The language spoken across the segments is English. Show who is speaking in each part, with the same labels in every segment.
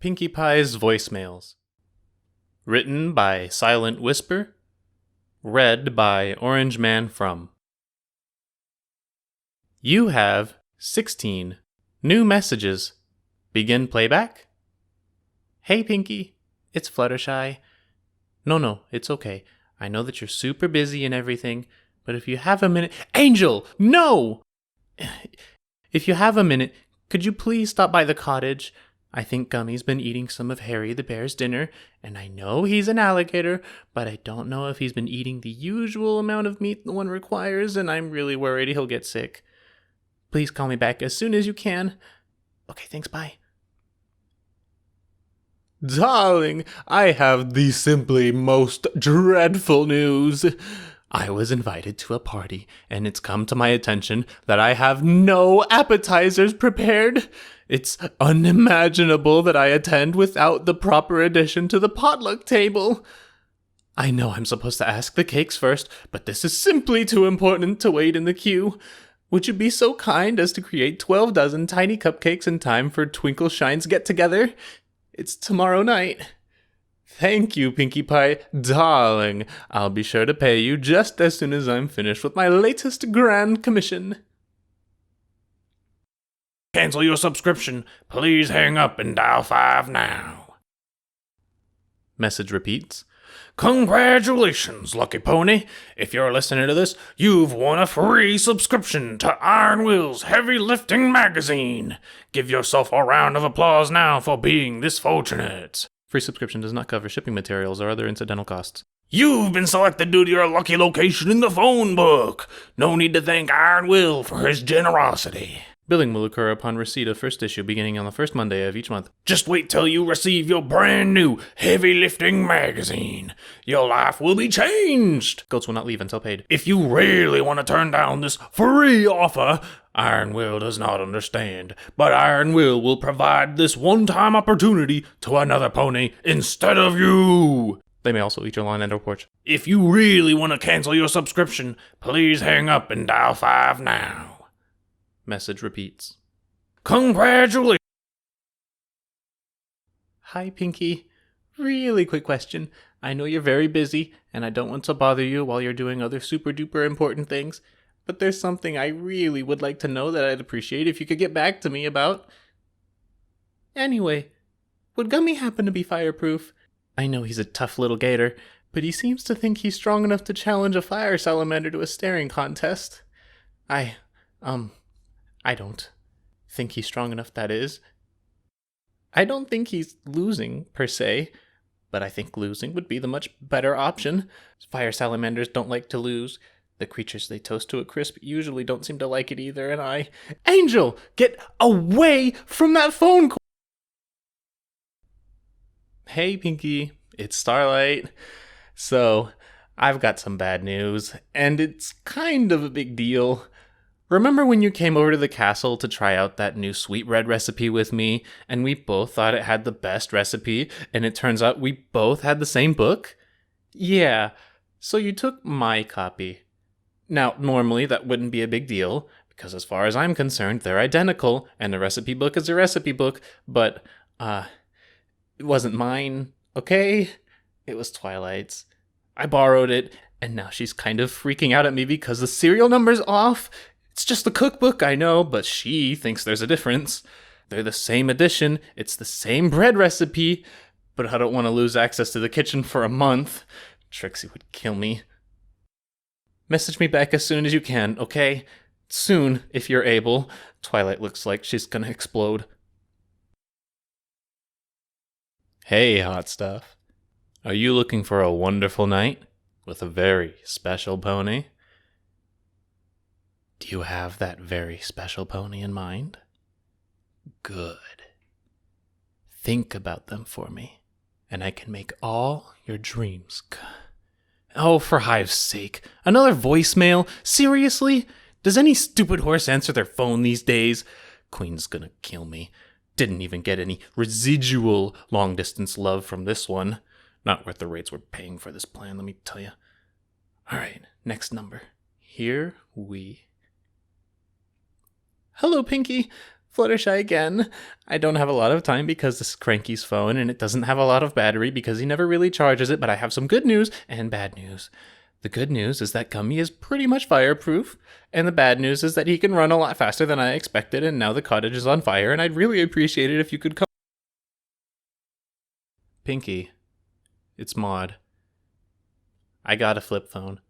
Speaker 1: Pinkie Pie's Voicemails. Written by Silent Whisper. Read by Orange Man From. You have 16 new messages. Begin playback? Hey Pinkie, it's Fluttershy. No, it's okay. I know that you're super busy and everything, but if you have a minute... Angel! No! If you have a minute, could you please stop by the cottage? I think Gummy's been eating some of Harry the Bear's dinner, and I know he's an alligator, but I don't know if he's been eating the usual amount of meat the one requires, and I'm really worried he'll get sick. Please call me back as soon as you can. Okay, thanks, bye. Darling, I have the simply most dreadful news. I was invited to a party, and it's come to my attention that I have no appetizers prepared. It's unimaginable that I attend without the proper addition to the potluck table. I know I'm supposed to ask the cakes first, but this is simply too important to wait in the queue. Would you be so kind as to create 12 dozen tiny cupcakes in time for Twinkle Shine's get-together? It's tomorrow night. Thank you, Pinkie Pie. Darling, I'll be sure to pay you just as soon as I'm finished with my latest grand commission.
Speaker 2: Cancel your subscription. Please hang up and dial 5 now.
Speaker 1: Message repeats.
Speaker 2: Congratulations, Lucky Pony. If you're listening to this, you've won a free subscription to Iron Will's Heavy Lifting Magazine. Give yourself a round of applause now for being this fortunate.
Speaker 1: Free subscription does not cover shipping materials or other incidental costs.
Speaker 2: You've been selected due to your lucky location in the phone book. No need to thank Iron Will for his generosity.
Speaker 1: Billing will occur upon receipt of first issue beginning on the first Monday of each month.
Speaker 2: Just wait till you receive your brand new Heavy Lifting Magazine. Your life will be changed.
Speaker 1: Goats will not leave until paid.
Speaker 2: If you really want to turn down this free offer, Iron Will does not understand. But Iron Will provide this one-time opportunity to another pony instead of you.
Speaker 1: They may also eat your lawn and or porch.
Speaker 2: If you really want to cancel your subscription, please hang up and dial 5 now.
Speaker 1: Message repeats.
Speaker 2: Congratulations!
Speaker 1: Hi, Pinkie. Really quick question. I know you're very busy, and I don't want to bother you while you're doing other super-duper important things, but there's something I really would like to know that I'd appreciate if you could get back to me about. Anyway, would Gummy happen to be fireproof? I know he's a tough little gator, but he seems to think he's strong enough to challenge a fire salamander to a staring contest. I don't think he's strong enough, that is. I don't think he's losing, per se, but I think losing would be the much better option. Fire salamanders don't like to lose. The creatures they toast to a crisp usually don't seem to like it either, and Angel, get away from that phone call! Hey, Pinkie, it's Starlight. So, I've got some bad news, and it's kind of a big deal. Remember when you came over to the castle to try out that new sweetbread recipe with me, and we both thought it had the best recipe, and it turns out we both had the same book? Yeah, so you took my copy. Now, normally that wouldn't be a big deal, because as far as I'm concerned, they're identical, and a recipe book is a recipe book, but, it wasn't mine, okay? It was Twilight's. I borrowed it, and now she's kind of freaking out at me because the serial number's off. It's just the cookbook, I know, but she thinks there's a difference. They're the same edition, it's the same bread recipe, but I don't want to lose access to the kitchen for a month. Trixie would kill me. Message me back as soon as you can, okay? Soon, if you're able. Twilight looks like she's gonna explode. Hey, hot stuff. Are you looking for a wonderful night with a very special pony? Do you have that very special pony in mind? Good. Think about them for me, and I can make all your dreams Oh, for hive's sake. Another voicemail? Seriously? Does any stupid horse answer their phone these days? Queen's gonna kill me. Didn't even get any residual long-distance love from this one. Not worth the rates we're paying for this plan, let me tell you. Alright, next number. Here we... Hello, Pinkie. Fluttershy again. I don't have a lot of time because this is Cranky's phone and it doesn't have a lot of battery because he never really charges it, but I have some good news and bad news. The good news is that Gummy is pretty much fireproof, and the bad news is that he can run a lot faster than I expected, and now the cottage is on fire, and I'd really appreciate it if you could come. Pinkie, it's Maud. I got a flip phone.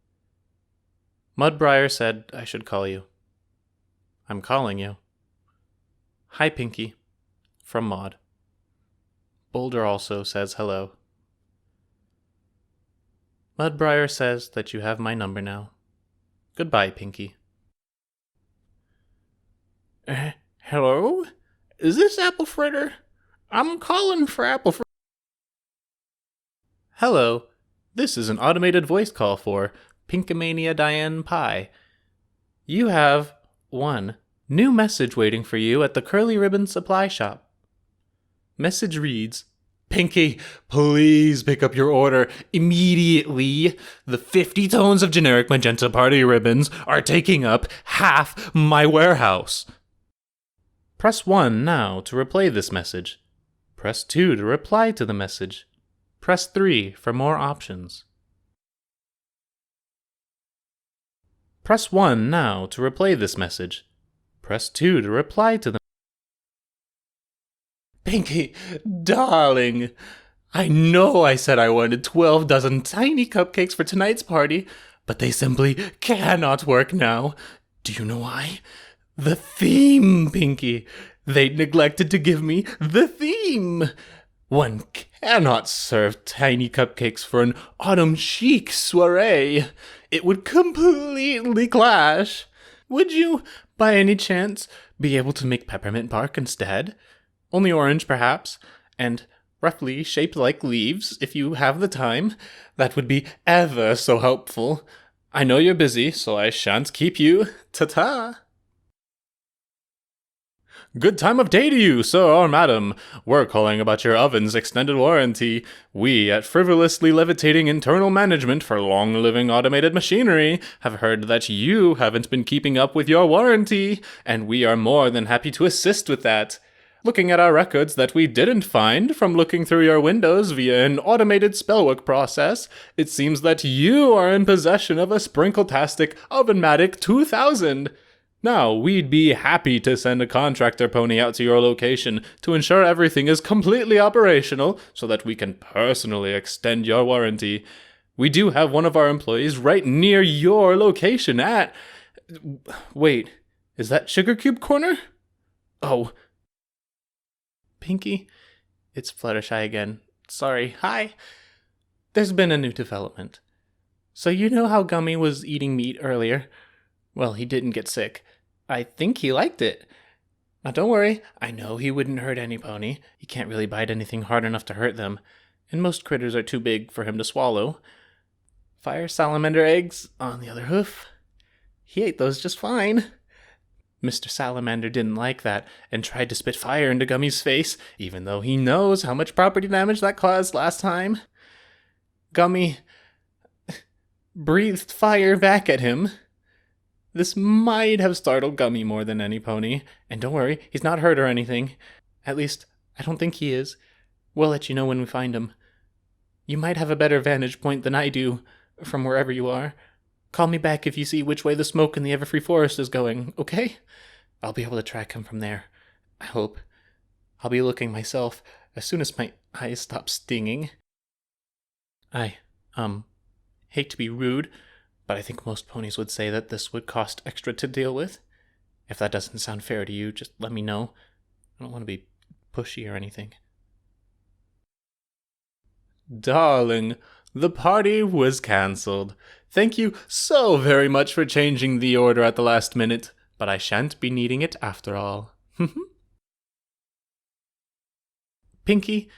Speaker 1: Mudbriar said I should call you. I'm calling you. Hi, Pinkie. From Maud. Boulder also says hello. Mudbriar says that you have my number now. Goodbye, Pinkie.
Speaker 2: Hello? Is this Apple Fritter? I'm calling for Apple Fritter.
Speaker 1: Hello. This is an automated voice call for Pinkamania Diane Pie. You have 1 new message waiting for you at the Curly Ribbon Supply Shop. Message reads, Pinkie, please pick up your order immediately. The 50 tones of generic magenta party ribbons are taking up half my warehouse. Press 1 now to replay this message. Press 2 to reply to the message. Press 3 for more options. Press 1 now to replay this message. Press 2 to reply to the Pinkie, darling, I know I said I wanted 12 dozen tiny cupcakes for tonight's party, but they simply cannot work now. Do you know why? The theme, Pinkie. They neglected to give me the theme. One cannot serve tiny cupcakes for an autumn chic soiree. It would completely clash. Would you, by any chance, be able to make peppermint bark instead? Only orange, perhaps, and roughly shaped like leaves, if you have the time. That would be ever so helpful. I know you're busy, so I shan't keep you. Ta-ta! Good time of day to you, sir or madam. We're calling about your oven's extended warranty. We at Frivolously Levitating Internal Management for Long-Living Automated Machinery have heard that you haven't been keeping up with your warranty, and we are more than happy to assist with that. Looking at our records that we didn't find from looking through your windows via an automated spellwork process, it seems that you are in possession of a Sprinkletastic Ovenmatic 2000. Now, we'd be happy to send a contractor pony out to your location to ensure everything is completely operational so that we can personally extend your warranty. We do have one of our employees right near your location at... Wait, is that Sugar Cube Corner? Oh. Pinkie, it's Fluttershy again. Sorry, hi. There's been a new development. So you know how Gummy was eating meat earlier? Well, he didn't get sick. I think he liked it. Now don't worry, I know he wouldn't hurt any pony. He can't really bite anything hard enough to hurt them, and most critters are too big for him to swallow. Fire salamander eggs, on the other hoof. He ate those just fine. Mr. Salamander didn't like that, and tried to spit fire into Gummy's face, even though he knows how much property damage that caused last time. Gummy breathed fire back at him. This might have startled Gummy more than any pony, and don't worry, he's not hurt or anything. At least, I don't think he is. We'll let you know when we find him. You might have a better vantage point than I do, from wherever you are. Call me back if you see which way the smoke in the Everfree Forest is going, okay? I'll be able to track him from there. I hope. I'll be looking myself as soon as my eyes stop stinging. I, hate to be rude, but I think most ponies would say that this would cost extra to deal with. If that doesn't sound fair to you, just let me know. I don't want to be pushy or anything. Darling, the party was cancelled. Thank you so very much for changing the order at the last minute, but I shan't be needing it after all. Pinkie,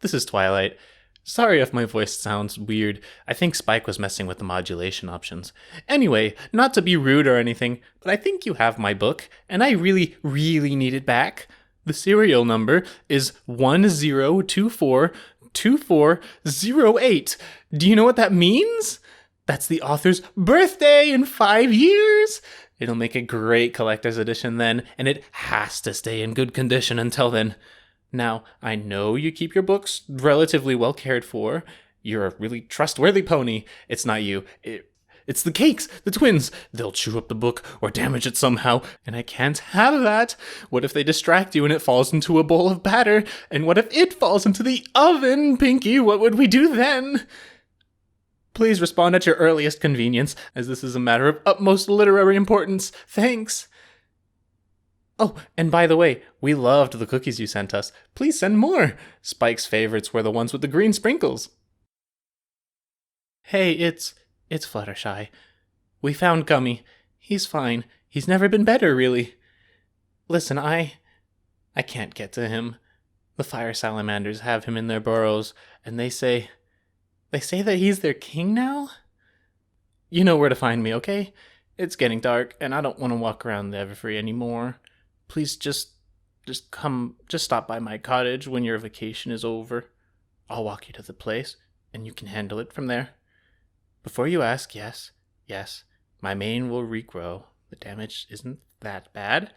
Speaker 1: this is Twilight. Sorry if my voice sounds weird. I think Spike was messing with the modulation options. Anyway, not to be rude or anything, but I think you have my book, and I really, really need it back. The serial number is 10242408. Do you know what that means? That's the author's birthday in 5 years. It'll make a great collector's edition then, and it has to stay in good condition until then. Now, I know you keep your books relatively well cared for. You're a really trustworthy pony. It's not you. It's the cakes, the twins. They'll chew up the book or damage it somehow, and I can't have that. What if they distract you and it falls into a bowl of batter? And what if it falls into the oven, Pinkie? What would we do then? Please respond at your earliest convenience, as this is a matter of utmost literary importance. Thanks. Oh, and by the way, we loved the cookies you sent us. Please send more. Spike's favorites were the ones with the green sprinkles. Hey, it's Fluttershy. We found Gummy. He's fine. He's never been better, really. Listen, I can't get to him. The fire salamanders have him in their burrows, and they say that he's their king now? You know where to find me, okay? It's getting dark, and I don't want to walk around the Everfree anymore. Please just stop by my cottage when your vacation is over. I'll walk you to the place, and you can handle it from there. Before you ask, yes, my mane will regrow. The damage isn't that bad,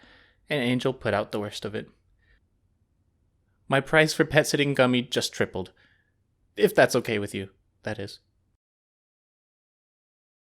Speaker 1: and Angel put out the worst of it. My price for pet-sitting Gummy just tripled. If that's okay with you, that is.